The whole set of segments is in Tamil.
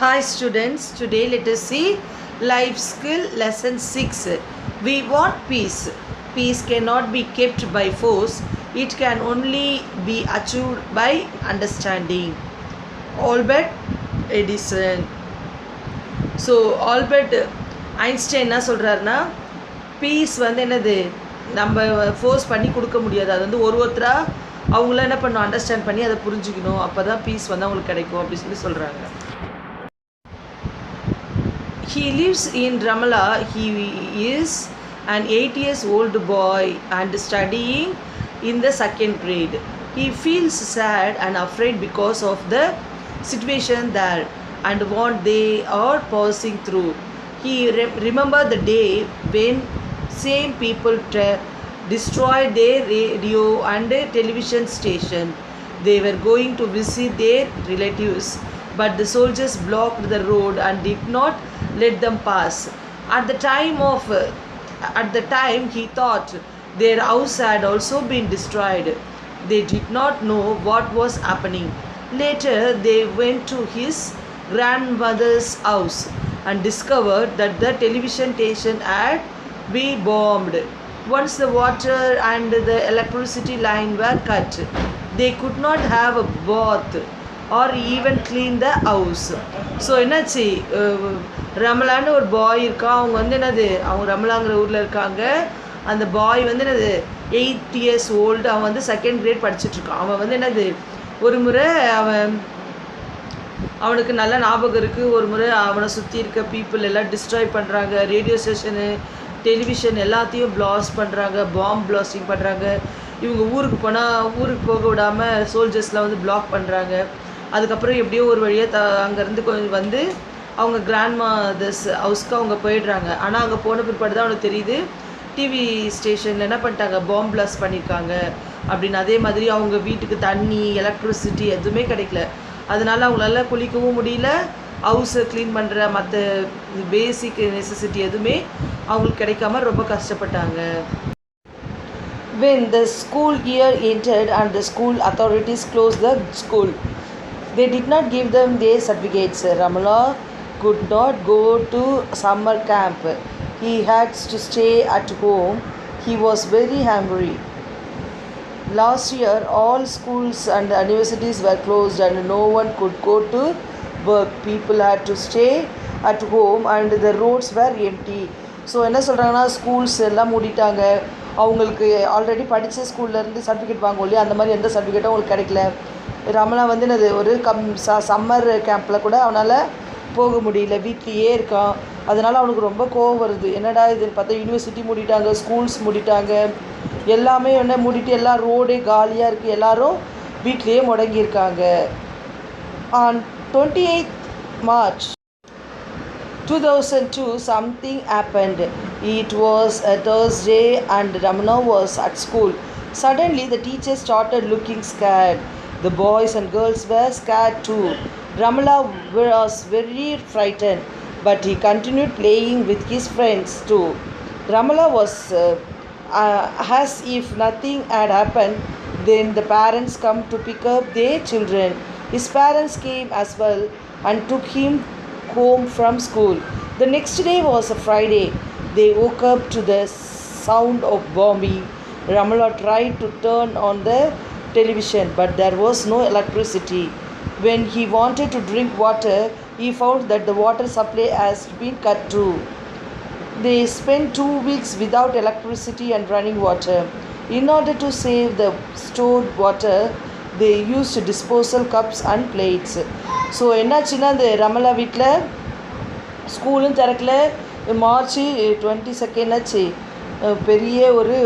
Hi students, today let us see life skill lesson 6. We want peace. Peace cannot be kept by force. It can only be achieved by understanding. Albert Edison. So Albert Einstein என்ன சொல்கிறாருன்னா, பீஸ் வந்து என்னது நம்ம ஃபோர்ஸ் பண்ணி கொடுக்க முடியாது. அது வந்து ஒருத்தராக அவங்கள என்ன பண்ணணும், அண்டர்ஸ்டாண்ட் பண்ணி அதை புரிஞ்சுக்கணும். அப்போ தான் பீஸ் வந்து அவங்களுக்கு கிடைக்கும் அப்படின்னு சொல்லி சொல்கிறாங்க. He lives in Ramallah. He is an 8 years old boy and studying in the second grade. He feels sad and afraid because of the situation there and what they are passing through. He remember the day when same people destroyed their radio and television station. They were going to visit their relatives, but the soldiers blocked the road and did not let them pass. At the time he thought their house had also been destroyed. They did not know what was happening. Later they went to his grandmother's house and discovered that the television station had been bombed. Once the water and the electricity line were cut, they could not have a bath or even clean the house. So என்னாச்சு, ரமலான்னு ஒரு பாய் இருக்கான். அவங்க வந்து என்னது, அவங்க ரமலாங்கிற ஊரில் இருக்காங்க. அந்த பாய் வந்து என்னது 8 years old. அவன் வந்து செகண்ட் கிரேட் படிச்சுட்ருக்கான். அவன் வந்து என்னது, ஒரு முறை அவனுக்கு நல்ல ஞாபகம் இருக்குது. ஒரு முறை அவனை சுற்றி இருக்க பீப்புள் எல்லாம் டிஸ்ட்ராய் பண்ணுறாங்க. ரேடியோ ஸ்டேஷனு, டெலிவிஷன் எல்லாத்தையும் பிளாஸ்ட் பண்ணுறாங்க, பாம்பு பிளாஸ்டிங் பண்ணுறாங்க. இவங்க ஊருக்கு போக விடாமல் சோல்ஜர்ஸ்லாம் வந்து பிளாக் பண்ணுறாங்க. அதுக்கப்புறம் எப்படியோ ஒரு வழியாக அங்கேருந்து கொஞ்சம் வந்து அவங்க கிராண்ட்மாதர்ஸ் ஹவுஸ்க்கு அவங்க போயிடுறாங்க. ஆனால் அங்கே போன பிற்பாடு தான் அவனுக்கு தெரியுது, டிவி ஸ்டேஷனில் என்ன பண்ணிட்டாங்க, பாம்பு பிளாஸ்ட் பண்ணியிருக்காங்க அப்படின்னு. அதே மாதிரி அவங்க வீட்டுக்கு தண்ணி, எலக்ட்ரிசிட்டி எதுவுமே கிடைக்கல. அதனால் அவங்களால குளிக்கவும் முடியல, ஹவுஸை க்ளீன் பண்ணுற மற்ற பேசிக் நெசசிட்டி எதுவுமே அவங்களுக்கு கிடைக்காம ரொம்ப கஷ்டப்பட்டாங்க. When the school year ended and the school authorities closed the school, they did not give them their certificates. Ramallah could not go to summer camp. He had to stay at home. He was very hungry. Last year, all schools and universities were closed and no one could go to work. People had to stay at home and the roads were empty. So என்ன சொல்கிறாங்கன்னா, ஸ்கூல்ஸ் எல்லாம் மூடிட்டாங்க. அவங்களுக்கு ஆல்ரெடி படித்த ஸ்கூல்லேருந்து சர்டிஃபிகேட் வாங்குவோம் இல்லையா, அந்த மாதிரி எந்த சர்டிஃபிகேட்டும் அவங்களுக்கு கிடைக்கல. ரமலா வந்து என்னது, ஒரு சம்மர் கேம்பில் கூட அவனால் போக முடியல, வீட்லேயே இருக்கான். அதனால் அவனுக்கு ரொம்ப கோவம் வருது. என்னடா இதுன்னு பார்த்தா, யூனிவர்சிட்டி மூடிட்டாங்க, ஸ்கூல்ஸ் மூடிட்டாங்க, எல்லாமே என்ன மூடிட்டு எல்லாம் ரோடே காலியாக இருக்குது, எல்லோரும் வீட்லேயே முடங்கியிருக்காங்க. On 28th March 2002 something happened. It was a Thursday and Ramana was at school. Suddenly the teachers started looking scared. The boys and girls were scared too. Ramala was very frightened, but he continued playing with his friends too. Ramala was as if nothing had happened. Then the parents come to pick up their children. His parents came as well and took him home from school. The next day was a Friday. They woke up to the sound of bombing. Ramala tried to turn on the television, but there was no electricity. When he wanted to drink water, he found that the water supply has been cut too. They spent 2 weeks without electricity and running water. In order to save the stored water, they used disposal cups and plates. So என்னாச்சுன்னா, இந்த ரமலா வீட்டில் ஸ்கூலும் திறக்கல. மார்ச் 22 ஆச்சு, பெரிய ஒரு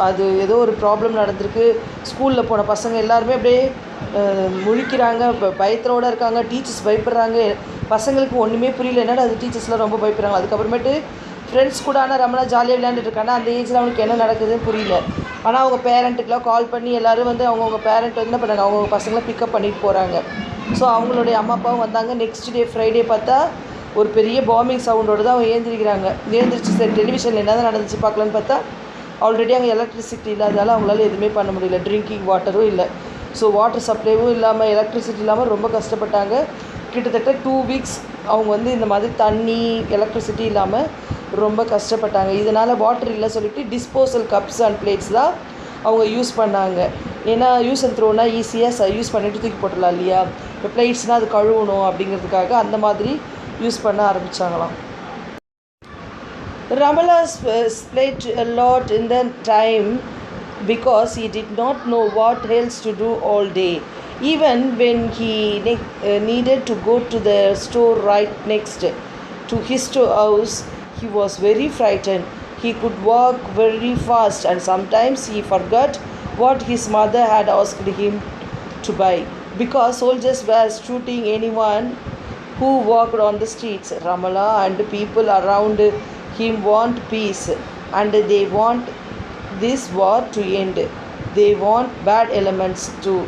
அது ஏதோ ஒரு ப்ராப்ளம் நடந்திருக்கு. ஸ்கூலில் போன பசங்க எல்லாருமே அப்படியே முழிக்கிறாங்க, பயத்தோடு இருக்காங்க. டீச்சர்ஸ் பயப்படுறாங்க. பசங்களுக்கு ஒன்றுமே புரியல, என்னடா அது டீச்சர்ஸ்லாம் ரொம்ப பயப்படுறாங்க. அதுக்கப்புறமேட்டு ஃப்ரெண்ட்ஸ் கூட ஆனால் ரமலா ஜாலியாக விளையாண்டுட்டு இருக்காங்க. அந்த ஏஜில் அவனுக்கு என்ன நடக்குதுன்னு புரியல. ஆனால் அவங்க பேரண்ட்டுக்கெலாம் கால் பண்ணி எல்லோரும் வந்து அவங்கவுங்க பேரண்ட் வந்து என்ன பண்ணாங்க, அவங்கவுங்க பசங்களை பிக்கப் பண்ணிட்டு போகிறாங்க. ஸோ அவங்களுடைய அம்மா அப்பாவும் வந்தாங்க. நெக்ஸ்ட் டே ஃப்ரைடே பார்த்தா ஒரு பெரிய பாம்பிங் சவுண்டோடு தான் அவங்க எழுந்திரிச்சு சரி டெலிவிஷனில் என்ன தான் நடந்துச்சு பார்க்கலான்னு பார்த்தா, ஆல்ரெடி அங்கே எலக்ட்ரிசிட்டி இல்லாததால் அவங்களால எதுவுமே பண்ண முடியல. ட்ரிங்கிங் வாட்டரும் இல்லை. ஸோ வாட்டர் சப்ளைவும் இல்லாமல், எலக்ட்ரிசிட்டி இல்லாமல் ரொம்ப கஷ்டப்பட்டாங்க. கிட்டத்தட்ட 2 வீக்ஸ் அவங்க வந்து இந்த மாதிரி தண்ணி எலக்ட்ரிசிட்டி இல்லாமல் ரொம்ப கஷ்டப்பட்டாங்க. இதனால் வாட்டர் இல்லை சொல்லிட்டு டிஸ்போசல் கப்ஸ் அண்ட் பிளேட்ஸ் தான் அவங்க யூஸ் பண்ணாங்க. ஏன்னா யூஸ் அண்ட் த்ரோனா ஈஸியாக யூஸ் பண்ணிவிட்டு தூக்கி போட்டுடலாம் இல்லையா. இப்போ பிளேட்ஸ்னால் அது கழுவணும் அப்படிங்கிறதுக்காக அந்த மாதிரி யூஸ் பண்ண ஆரம்பித்தாங்களாம். Ramala split a lot in the time because he did not know what else to do all day. Even when he needed to go to the store right next to his house, he was very frightened. He could walk very fast and sometimes he forgot what his mother had asked him to buy because soldiers were shooting anyone who walked on the streets. Ramala and people around him want peace and they want this war to end. They want bad elements too.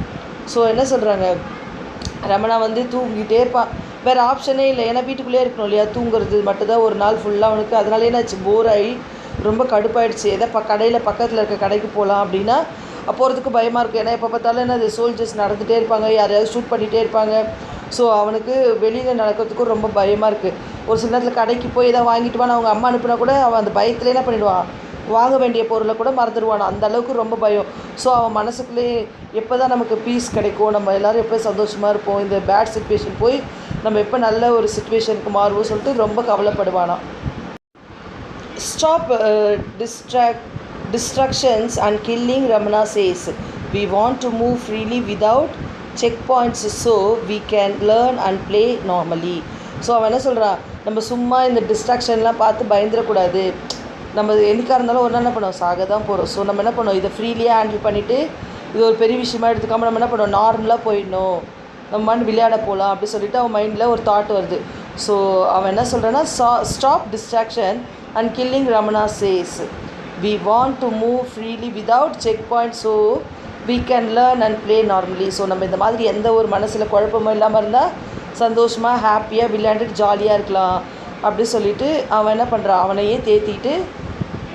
So என்ன சொல்கிறாங்க, ரமணா வந்து தூங்கிட்டே இருப்பான். வேறு ஆப்ஷனே இல்லை, ஏன்னா வீட்டுக்குள்ளே இருக்கணும் இல்லையா. தூங்குறது மட்டும்தான் ஒரு நாள் ஃபுல்லாக அவனுக்கு. அதனால என்னாச்சு, போர் ஆகி ரொம்ப கடுப்பாயிடுச்சு. எதை கடையில் பக்கத்தில் இருக்க கடைக்கு போகலாம் அப்படின்னா போகிறதுக்கு பயமாக இருக்கும். ஏன்னா எப்போ பார்த்தாலும் என்ன, அது சோல்ஜர்ஸ் நடந்துகிட்டே இருப்பாங்க, யாரையாவது ஷூட் பண்ணிகிட்டே இருப்பாங்க. ஸோ அவனுக்கு வெளியில் நடக்கிறதுக்கும் ரொம்ப பயமாக இருக்குது. ஒரு சில நேரத்தில் கடைக்கு போய் எதாவது வாங்கிட்டு வான்னு அவங்க அம்மா அனுப்புனா கூட அவன் அந்த பயத்தில் என்ன பண்ணிவிடுவான், வாங்க வேண்டிய பொருளை கூட மறந்துடுவான். அந்த அளவுக்கு ரொம்ப பயம். ஸோ அவன் மனசுக்குள்ளேயே எப்போ தான் நமக்கு பீஸ் கிடைக்கும், நம்ம எல்லோரும் எப்போ சந்தோஷமாக இருப்போம், இந்த பேட் சுச்சுவேஷன் போய் நம்ம எப்போ நல்ல ஒரு சுச்சுவேஷனுக்கு மாறுவோம் சொல்லிட்டு ரொம்ப கவலைப்படுவானா. Stop distractions and killing, Ramana says. We want to move freely without checkpoints so we can learn and play normally. So அவன் என்ன சொல்கிறான், நம்ம சும்மா இந்த டிஸ்ட்ராக்ஷன்லாம் பார்த்து பயந்துடக்கூடாது. நம்ம என்னைக்காக இருந்தாலும் ஒரு நாள் என்ன பண்ணுவோம், சாக தான் போகிறோம். ஸோ நம்ம என்ன பண்ணுவோம், இதை ஃப்ரீலியாக ஹேண்டில் பண்ணிவிட்டு இது ஒரு பெரிய விஷயமா எடுத்துக்காமல் நம்ம என்ன பண்ணுவோம், நார்மலாக போயிடணும், நம்ம விளையாட போகலாம் அப்படி சொல்லிட்டு அவன் மைண்டில் ஒரு தாட் வருது. ஸோ அவன் என்ன சொல்கிறான்னா, stop distraction and killing, Ramana says. We want to move freely without checkpoints so we can learn and play normally. So நம்ம இந்த மாதிரி எந்த ஒரு மனசில் குழப்பமும் இல்லாமல் இருந்தால் சந்தோஷமாக ஹாப்பியாக விளையாண்டுட்டு ஜாலியாக இருக்கலாம் அப்படி சொல்லிட்டு அவன் என்ன பண்ணுறான், அவனையே தேத்திட்டு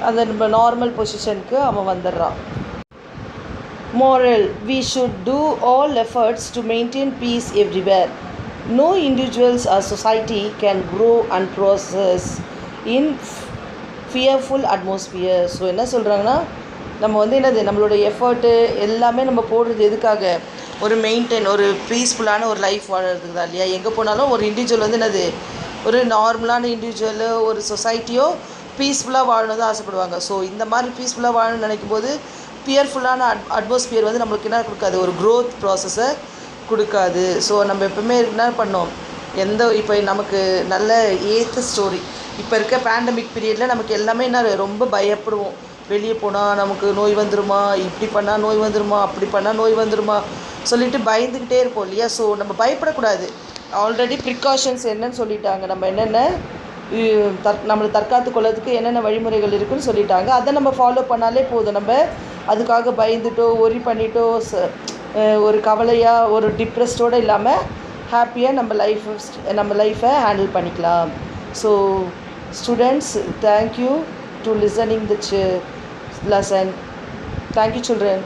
அந்த நம்ம நார்மல் பொசிஷனுக்கு அவன் வந்துடுறான். Moral: we should do all efforts to maintain peace everywhere. No individuals or society can grow and process in fearful atmosphere. So என்ன சொல்கிறாங்கன்னா, நம்ம வந்து என்னது, நம்மளோட எஃபர்ட்டு எல்லாமே நம்ம போடுறது எதுக்காக, ஒரு மெயின்டைன், ஒரு பீஸ்ஃபுல்லான ஒரு லைஃப் வாழறதுக்கு தான் இல்லையா. எங்கே போனாலும் ஒரு இண்டிவிஜுவல் வந்து என்னது, ஒரு நார்மலான இண்டிவிஜுவலோ ஒரு சொசைட்டியோ பீஸ்ஃபுல்லாக வாழணும் தான் ஆசைப்படுவாங்க. ஸோ இந்த மாதிரி பீஸ்ஃபுல்லாக வாழணும்னு நினைக்கும் போது பியர்ஃபுல்லான அட்மாஸ்பியர் வந்து நம்மளுக்கு என்ன கொடுக்காது, ஒரு க்ரோத் ப்ராசஸை கொடுக்காது. ஸோ நம்ம எப்பவுமே என்ன பண்ணோம், இப்போ நமக்கு நல்ல ஏற்ற ஸ்டோரி, இப்போ இருக்க பேண்டமிக் பீரியடில் நமக்கு எல்லாமே என்ன ரொம்ப பயப்படுவோம். வெளியே போனால் நமக்கு நோய் வந்துடுமா, இப்படி பண்ணால் நோய் வந்துடுமா, அப்படி பண்ணால் நோய் வந்துடுமா சொல்லிட்டு பயந்துக்கிட்டே இருப்போம் இல்லையா. ஸோ நம்ம பயப்படக்கூடாது. ஆல்ரெடி ப்ரிகாஷன்ஸ் என்னன்னு சொல்லிட்டாங்க, நம்ம என்னென்ன நம்மளை தற்காத்து கொள்றதுக்கு என்னென்ன வழிமுறைகள் இருக்குதுன்னு சொல்லிட்டாங்க. அதை நம்ம ஃபாலோ பண்ணாலே போதும். நம்ம அதுக்காக பயந்துட்டோ ஒரி பண்ணிட்டோ ஒரு கவலையாக ஒரு டிப்ரெஸ்டோடு இல்லாமல் ஹாப்பியாக நம்ம லைஃப்பை ஹேண்டில் பண்ணிக்கலாம். So students, thank you to listening the lesson. Thank you, children.